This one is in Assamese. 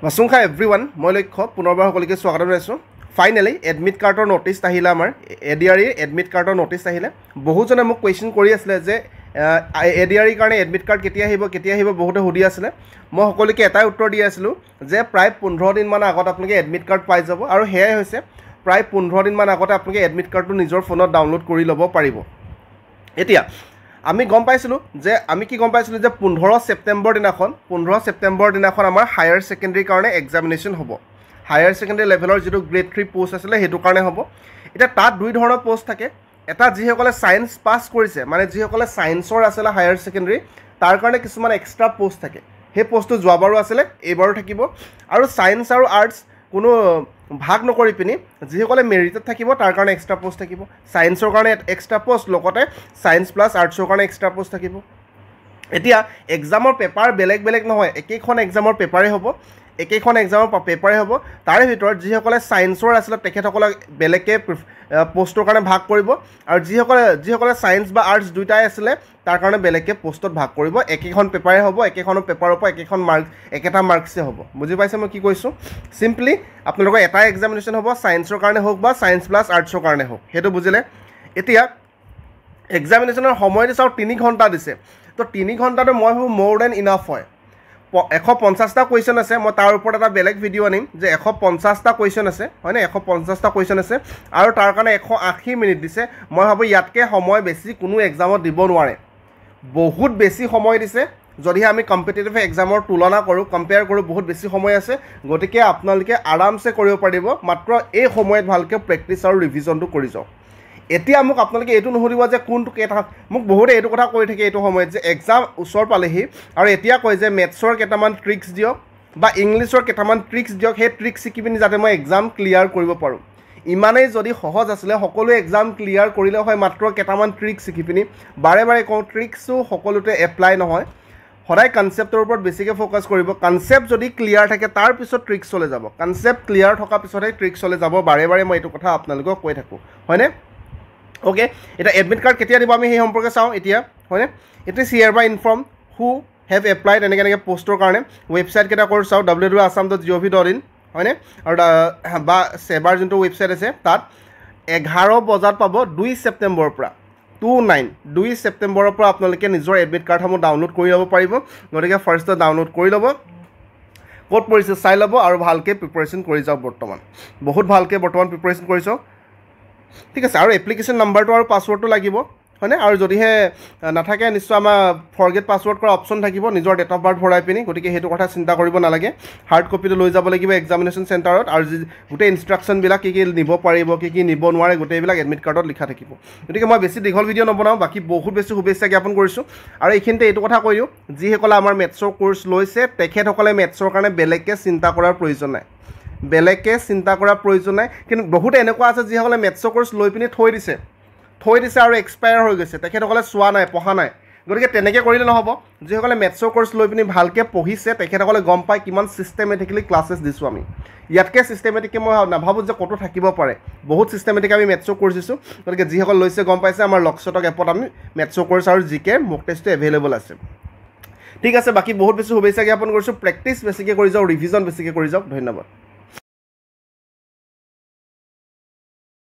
Vasungha everyone, মই লক্ষ্য পুনৰবাৰ সকলোকে স্বাগতম জনাইছো। ফাইনালি এডমিট কাৰ্ডৰ নটিছ আহিলে আমাৰ এডিআৰই এডমিট কাৰ্ডৰ নটিছ আহিলে। বহুজনে মোক কোৱেশ্চন কৰি আছিল যে এডিআৰই কাৰণে এডমিট কাৰ্ড কেতিয়া আহিব বহুতে সুধি আছিল। মই সকলোকে এটাই উত্তৰ দি আছিলো যে প্ৰায় 15 দিন মান আগত আপোনালোকে এডমিট কাৰ্ড পাই যাব আৰু হেয়াই হৈছে প্ৰায় 15 দিন মান আগতে আপোনালোকে এডমিট কাৰ্ডটো নিজৰ ফোনত ডাউনলোড কৰি ল'ব পাৰিব। এতিয়া আমি গম পাইছিলোঁ যে 15 ছেপ্টেম্বৰ দিনাখন আমাৰ হায়াৰ ছেকেণ্ডেৰীৰ কাৰণে এক্সামিনেশ্যন হ'ব। হায়াৰ ছেকেণ্ডেৰী লেভেলৰ যিটো গ্ৰেড 3 পোষ্ট আছিলে সেইটো কাৰণে হ'ব। এতিয়া তাত দুই ধৰণৰ পোষ্ট থাকে। এটা যিসকলে ছায়েন্স পাছ কৰিছে, মানে যিসকলে ছায়েন্সৰ আছিলে হায়াৰ ছেকেণ্ডেৰী, তাৰ কাৰণে কিছুমান এক্সট্ৰা পোষ্ট থাকে। সেই পোষ্টটো যোৱাবাৰো আছিলে, এইবাৰো থাকিব। আৰু ছায়েন্স আৰু আৰ্টছ কোনো ভাগ নকৰি পিনি যিসকলে মেৰিটত থাকিব তাৰ কাৰণে এক্সট্ৰা পোষ্ট থাকিব। ছায়েন্সৰ কাৰণে এক্সট্ৰা পোষ্ট, লগতে ছায়েন্স প্লাছ আৰ্টছৰ কাৰণে এক্সট্ৰা পোষ্ট থাকিব। এতিয়া এক্সামৰ পেপাৰ বেলেগ বেলেগ নহয়, একেখন এক্সামৰ পেপাৰে হ'ব। তাৰে ভিতৰত যিসকলে ছায়েন্সৰ আছিলে তেখেতসকলক বেলেগকৈ পোষ্টৰ কাৰণে ভাগ কৰিব, আৰু যিসকলে ছায়েন্স বা আৰ্টছ দুয়োটাই আছিলে তাৰ কাৰণে বেলেগকৈ পোষ্টত ভাগ কৰিব। একেখন পেপাৰে হ'ব, একেখনৰ পেপাৰৰ পৰা একেটা মাৰ্কছে হ'ব। বুজি পাইছে মই কি কৈছোঁ? চিম্পলি আপোনালোকৰ এটা এক্সামিনেশ্যন হ'ব, ছায়েন্সৰ কাৰণে হওক বা ছায়েন্স প্লাছ আৰ্টছৰ কাৰণে হওক, সেইটো বুজিলে। এতিয়া এক্সামিনেশ্যনৰ সময় দিছে আৰু 3 ঘণ্টা দিছে। তো 3 ঘণ্টাটো মই ভাবোঁ মোৰ দেন ইনাফ হয়। 150টা কুৱেশ্যন আছে, মই তাৰ ওপৰত এটা বেলেগ ভিডিঅ' আনিম যে 150টা কুৱেশ্যন আছে, হয়নে? 150টা কুৱেশ্যন আছে আৰু তাৰ কাৰণে 180 মিনিট দিছে। মই ভাবোঁ ইয়াতকৈ সময় বেছি কোনো এক্সামত দিব নোৱাৰে। বহুত বেছি সময় দিছে। যদিহে আমি কম্পিটিটিভ এক্সামৰ তুলনা কৰোঁ, কম্পেয়াৰ কৰোঁ, বহুত বেছি সময় আছে। গতিকে আপোনালোকে আৰামছে কৰিব পাৰিব, মাত্ৰ এই সময়ত ভালকৈ প্ৰেক্টিছ আৰু ৰিভিজনটো কৰি যাওক। এতিয়া মোক আপোনালোকে এইটো নুসুধিব যে কোনটো মোক বহুতে এইটো কথা কৈ থাকে এইটো সময়ত যে এক্সাম ওচৰ পালেহি আৰু এতিয়া কয় যে মেথছৰ কেইটামান ট্ৰিক্স দিয়ক বা ইংলিছৰ কেইটামান ট্ৰিক্স দিয়ক, সেই ট্ৰিক্স শিকি পিনি যাতে মই এক্সাম ক্লিয়াৰ কৰিব পাৰোঁ। ইমানেই যদি সহজ আছিলে সকলোৱে এক্সাম ক্লিয়াৰ কৰিলে হয়, মাত্ৰ কেইটামান ট্ৰিক্স শিকি পিনি। বাৰে বাৰে কওঁ, ট্ৰিক্সো সকলোতে এপ্লাই নহয়। সদায় কনচেপ্টৰ ওপৰত বেছিকৈ ফ'কাছ কৰিব। কনচেপ্ট যদি ক্লিয়াৰ থাকে তাৰপিছত ট্ৰিক্সলৈ যাব। কনচেপ্ট ক্লিয়াৰ থকাৰ পিছতহে ট্ৰিক্সলৈ যাব। বাৰে বাৰে মই এইটো কথা আপোনালোকক কৈ থাকোঁ, হয়নে? অ'কে, এতিয়া এডমিট কাৰ্ড কেতিয়া দিব আমি সেই সম্পৰ্কে চাওঁ এতিয়া, হয়নে? It is hereby inform who have applied এনেকৈ পষ্টৰ কাৰণে ৱেবছাইটকেইটা কৰি চাওঁ, www.assam.gov.in, হয়নে? আৰু বা ছেবাৰ যোনটো ৱেবছাইট আছে তাত 11 বজাত পাব 2 ছেপ্টেম্বৰৰ পৰা 2 ছেপ্টেম্বৰৰ পৰা আপোনালোকে নিজৰ এডমিট কাৰ্ডসমূহ ডাউনলোড কৰি ল'ব পাৰিব। গতিকে ফাৰ্ষ্টত ডাউনলোড কৰি ল'ব, ক'ত পৰিছে চাই ল'ব আৰু ভালকৈ প্ৰিপাৰেশ্যন কৰি যাওক। বহুত ভালকৈ প্ৰিপাৰেশ্যন কৰি চাওক, ঠিক আছে। আৰু এপ্লিকেশ্যন নাম্বাৰটো আৰু পাছৱৰ্ডটো লাগিব, হয়নে? আৰু যদিহে নাথাকে নিশ্চয় আমাৰ ফৰগেট পাছৱৰ্ড কৰা অপশ্যন থাকিব নিজৰ ডেট অফ বাৰ্থ ভৰাই পিনি। গতিকে সেইটো কথা চিন্তা কৰিব নালাগে। হাৰ্ড কপিটো লৈ যাব লাগিব এক্সামিনেশ্যন চেণ্টাৰত, আৰু গোটেই ইনষ্ট্ৰাকশ্যনবিলাক কি নিব পাৰিব, কি নিব নোৱাৰে, গোটেইবিলাক এডমিট কাৰ্ডত লিখা থাকিব। গতিকে মই বেছি দীঘল ভিডিঅ' নবনাওঁ। বাকী বহুত বেছি শুভেচ্ছা জ্ঞাপন কৰিছোঁ। আৰু এইখিনিতে এইটো কথা কৈ দিওঁ, যিসকলে আমাৰ মেথছৰ কোৰ্চ লৈছে তেখেতসকলে মেথছৰ কাৰণে বেলেগকৈ চিন্তা কৰাৰ প্ৰয়োজন নাই। কিন্তু বহুতে এনেকুৱা আছে যিসকলে মেথছৰ কোৰ্চ লৈ পিনি থৈ দিছে আৰু এক্সপায়াৰ হৈ গৈছে, তেখেতসকলে চোৱা নাই, পঢ়া নাই। গতিকে তেনেকৈ কৰিলে নহ'ব। যিসকলে মেথছৰ কোৰ্চ লৈ পিনি ভালকৈ পঢ়িছে তেখেতসকলে গম পায় কিমান ছিষ্টেমেটিকেলি ক্লাছেছ দিছোঁ আমি। ইয়াতকৈ ছিষ্টেমেটিককৈ মই নাভাবোঁ যে ক'তো থাকিব পাৰে। বহুত ছিষ্টেমেটিক আমি মেথছৰ কোৰ্চ দিছোঁ। গতিকে যিসকল লৈছে গম পাইছে, আমাৰ লক্ষ্যটক এপত আমি মেথছৰ কোৰ্চ আৰু জিকে মক টেষ্টটো এভেইলেবল আছে। ঠিক আছে, বাকী বহুত বেছি শুভেচ্ছা জ্ঞাপন কৰিছোঁ। প্ৰেক্টিছ বেছিকৈ কৰি যাওক, ৰিভিজন বেছিকৈ কৰি যাওক। ধন্যবাদ।